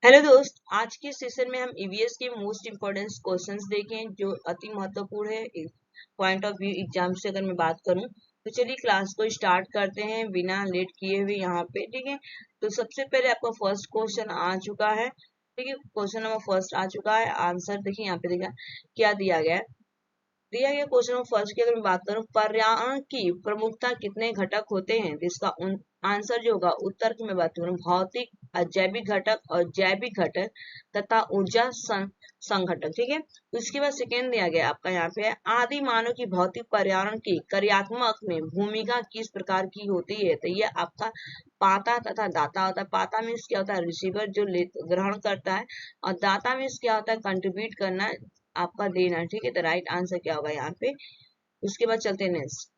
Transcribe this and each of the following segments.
Hello दोस्त, आज के सेशन में हम ईवीएस के मोस्ट इम्पोर्टेंट क्वेश्चंस देखें जो अति महत्वपूर्ण है पॉइंट ऑफ व्यू एग्जाम से। अगर मैं बात करूं तो चलिए क्लास को स्टार्ट करते हैं बिना लेट किए हुए यहाँ पे। ठीक है, तो सबसे पहले आपका फर्स्ट क्वेश्चन आ चुका है। ठीक है, क्वेश्चन नंबर फर्स्ट आ चुका है। आंसर देखिए यहाँ पे, देखा क्या दिया गया है। दिया गया क्वेश्चन नंबर फर्स्ट की अगर मैं बात करूं, पर्यावरण की प्रमुखता कितने घटक होते हैं, तो इसका आंसर जो होगा उत्तर की मैं बात करूं, भौतिक, अजैविक घटक और जैविक घटक तथा ऊर्जा संघटक। ठीक है, उसके बाद सेकेंड दिया गया आपका यहाँ पे, आदि मानव की भौतिक पर्यावरण की कार्यात्मक में भूमिका किस प्रकार की होती है, तो ये आपका पाता तथा दाता होता है। पाता मीन्स क्या होता है, रिसीवर जो ग्रहण करता है, और दाता मीन्स क्या होता है, कंट्रीब्यूट करना, आपका देना। ठीक है, तो राइट आंसर क्या होगा यहाँ पे। उसके बाद चलते हैं नेक्स्ट।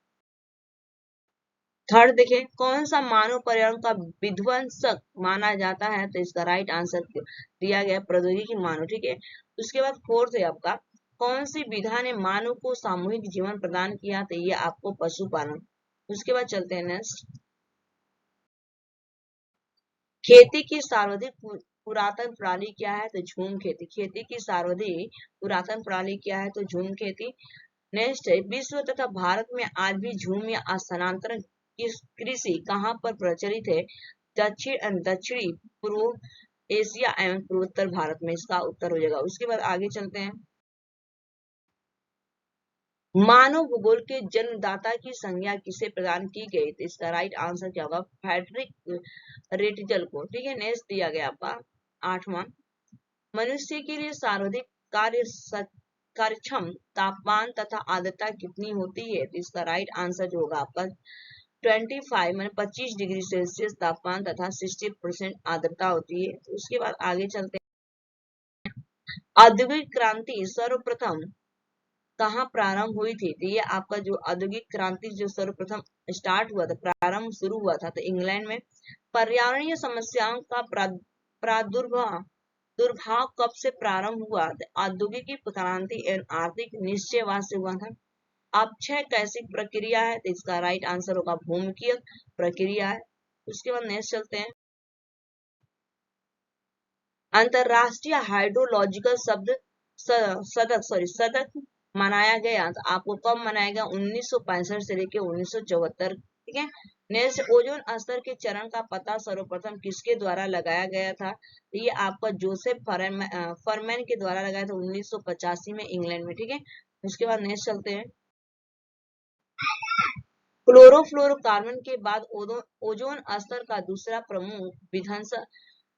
थर्ड देखिए, कौन सा मानव पर्यावरण का विध्वंसक माना जाता है, तो इसका राइट आंसर दिया गया प्रौद्योगिकी मानव। ठीक है, उसके बाद फोर्थ है आपका, कौन सी विधा ने मानव को सामूहिक जीवन प्रदान किया, तो ये आपको पशुपालन। उसके बाद चलते हैं नेक्स्ट। खेती की सर्वाधिक पुरातन प्रणाली क्या है, तो झूम खेती। खेती की सर्वाधिक पुरातन प्रणाली क्या है, तो झूम खेती। नेक्स्ट है, विश्व तथा भारत में आज भी झूम या स्थानांतरण कृषि कहाँ पर प्रचलित है, दक्षिणी पूर्व एशिया एवं पूर्वोत्तर भारत में, इसका उत्तर हो जाएगा। उसके बाद आगे चलते हैं। मानव भूगोल के जन्मदाता की संज्ञा किसे प्रदान की गई, तो इसका राइट आंसर क्या होगा, फ्रेडरिक रेटजल को। ठीक है, नेक्स्ट दिया गया आपका आठवां, मनुष्य के लिए सर्वाधिक कार्यक्षम तापमान तथा आर्द्रता कितनी होती है, तो इसका राइट आंसर जो होगा आपका 25 माने 25 डिग्री सेल्सियस तापमान तथा 60% आर्द्रता होती है। उसके बाद आगे चलते हैं। औद्योगिक क्रांति सर्वप्रथम कहाँ प्रारंभ हुई थी, तो ये आपका जो औद्योगिक क्रांति जो सर्वप्रथम स्टार्ट हुआ था, प्रारंभ शुरू हुआ था, तो इंग्लैंड में। पर्यावरणीय समस्याओं का प्रादुर्भाव दुर्भाव कब से प्रारंभ हुआ, औद्योगिक क्रांति एवं आर्थिक निश्चयवाद से हुआ था। अपक्षय कैसी प्रक्रिया है, तो इसका राइट आंसर होगा भूमिकीय प्रक्रिया है। उसके बाद नेक्स्ट चलते हैं। अंतरराष्ट्रीय हाइड्रोलॉजिकल सदक मनाया गया, तो आपको कब मनाया गया, 1965 से लेकर 1974। ठीक है, नेक्स्ट, ओजोन स्तर के चरण का पता सर्वप्रथम किसके द्वारा लगाया गया था, तो ये आपका जोसेफ फरमैन के द्वारा लगाया था 1985 में इंग्लैंड में। ठीक है, उसके बाद नेक्स्ट चलते हैं। क्लोरोफ्लोरोकार्बन के बाद ओजोन स्तर का दूसरा प्रमुख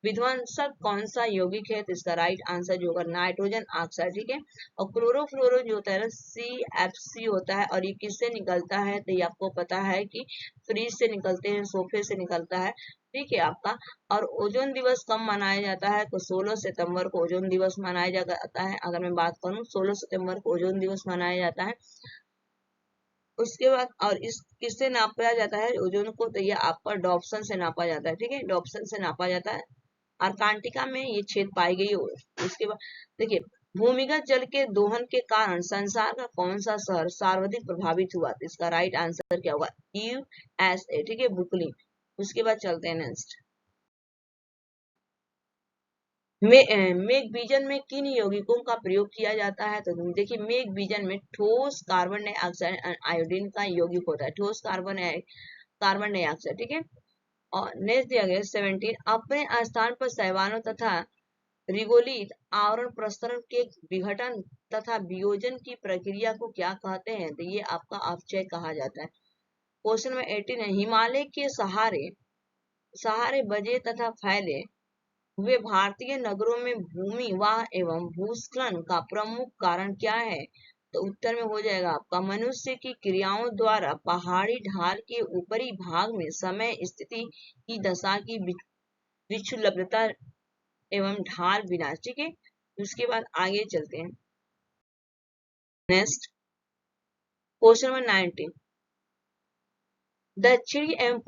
विध्वंसक कौन सा यौगिक है, तो इसका राइट आंसर जो होगा नाइट्रोजन ऑक्साइड। ठीक है, और क्लोरोफ्लोरो जो होता है ना, CFC होता है, और ये किससे निकलता है, तो ये आपको पता है कि फ्रिज से निकलते हैं, सोफे से निकलता है। ठीक है आपका, और ओजोन दिवस कब मनाया जाता है, तो 16 सितंबर को ओजोन दिवस मनाया जाता है। अगर मैं बात करूं, 16 सितंबर को ओजोन दिवस मनाया जाता है। उसके बाद और इस किससे नापा जाता है ओजोन को, तो ये आपका डॉप्सन से नापा जाता है। ठीक है, डॉप्सन से नापा जाता है, अंटार्कटिका में ये छेद पाई गई। उसके बाद देखिए, भूमिगत जल के दोहन के कारण संसार का कौन सा शहर सर्वाधिक प्रभावित हुआ, तो इसका राइट आंसर क्या होगा, USA। ठीक है, बुकलिन। उसके बाद चलते हैं नेक्स्ट। मेघ बीजन में किन यौगिकों का प्रयोग किया जाता है, तो देखिए मेघ बीजन में ठोस कार्बन डाइऑक्साइड आयोडीन का यौगिक होता है, ठोस कार्बन डाइऑक्साइड। ठीक है, और नेक्स्ट दिया गया 17, अपने स्थान पर शैवालों तथा रिगोलित आवरण प्रस्तरण के विघटन तथा वियोजन की प्रक्रिया को क्या कहते हैं, तो ये आपका अपक्षय कहा जाता है। क्वेश्चन नंबर 18 है, हिमालय के सहारे सहारे बजे तथा फैले वे भारतीय नगरों में भूमि वाह एवं भूस्खलन का प्रमुख कारण क्या है, तो उत्तर में हो जाएगा आपका मनुष्य की क्रियाओं द्वारा पहाड़ी ढाल के ऊपरी भाग में समय स्थिति की दशा की विक्षुब्धता एवं ढाल विनाश। ठीक है, उसके बाद आगे चलते हैं। नेक्स्ट क्वेश्चन नंबर 19, दक्षिणी एवं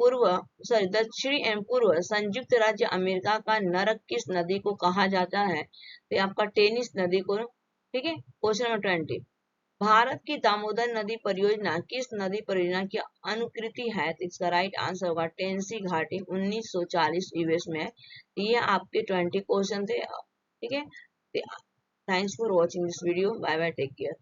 पूर्व संयुक्त राज्य अमेरिका का नरक किस नदी को कहा जाता है, तो आपका टेनिस नदी को। ठीक है, क्वेश्चन नंबर 20, भारत की दामोदर नदी परियोजना किस नदी परियोजना की अनुकृति है? तो इसका राइट आंसर होगा टेंसी घाटी, 1940 यूएस में है। ये आपके 20 क्वेश्चन थे, ठीक है। Thanks for watching this video, bye bye, take care.